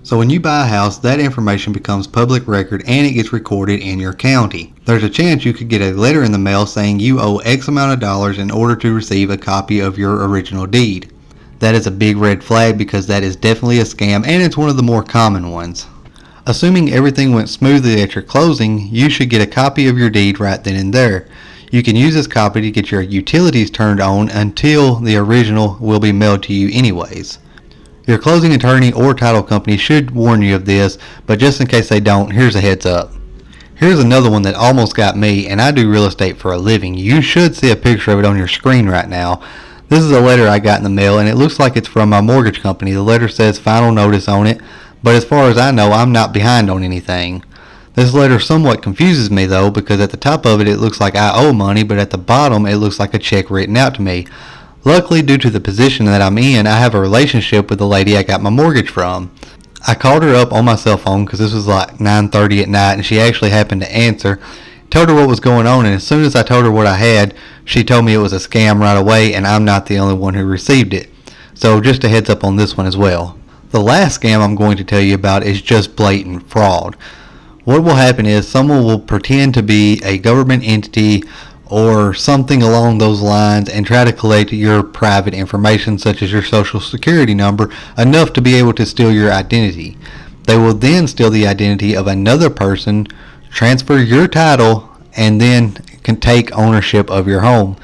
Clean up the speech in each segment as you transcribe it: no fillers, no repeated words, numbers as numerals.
So when you buy a house, that information becomes public record and it gets recorded in your county. There's a chance you could get a letter in the mail saying you owe X amount of dollars in order to receive a copy of your original deed. That is a big red flag because that is definitely a scam, and it's one of the more common ones. Assuming everything went smoothly at your closing, you should get a copy of your deed right then and there. You can use this copy to get your utilities turned on until the original will be mailed to you anyways. Your closing attorney or title company should warn you of this, but just in case they don't, here's a heads up. Here's another one that almost got me, and I do real estate for a living. You should see a picture of it on your screen right now. This is a letter I got in the mail, and it looks like it's from my mortgage company. The letter says final notice on it, but as far as I know, I'm not behind on anything. This letter somewhat confuses me though, because at the top of it looks like I owe money, but at the bottom it looks like a check written out to me. Luckily, due to the position that I'm in, I have a relationship with the lady I got my mortgage from. I called her up on my cell phone because this was like 9:30 at night, and she actually happened to answer. Told her what was going on, and as soon as I told her what I had, she told me it was a scam right away, and I'm not the only one who received it. So just a heads up on this one as well. The last scam I'm going to tell you about is just blatant fraud. What will happen is someone will pretend to be a government entity or something along those lines and try to collect your private information such as your social security number enough to be able to steal your identity. They will then steal the identity of another person, transfer your title, and then can take ownership of your home.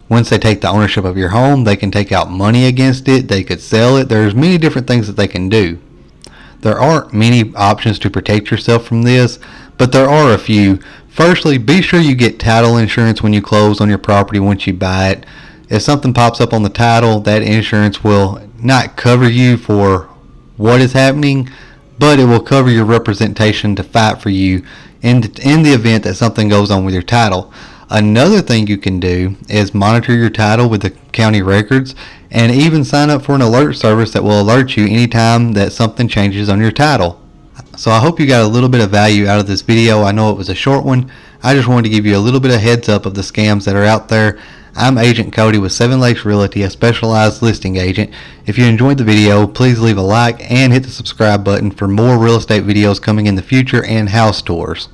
Once they take the ownership of your home, they can take out money against it, they could sell it. There's many different things that they can do. There aren't many options to protect yourself from this, but there are a few. Firstly, be sure you get title insurance when you close on your property once you buy it. If something pops up on the title, that insurance will not cover you for what is happening, but it will cover your representation to fight for you in the event that something goes on with your title. Another thing you can do is monitor your title with the county records and even sign up for an alert service that will alert you anytime that something changes on your title. So I hope you got a little bit of value out of this video. I know it was a short one. I just wanted to give you a little bit of heads up of the scams that are out there. I'm Agent Cody with Seven Lakes Realty, a specialized listing agent. If you enjoyed the video, please leave a like and hit the subscribe button for more real estate videos coming in the future and house tours.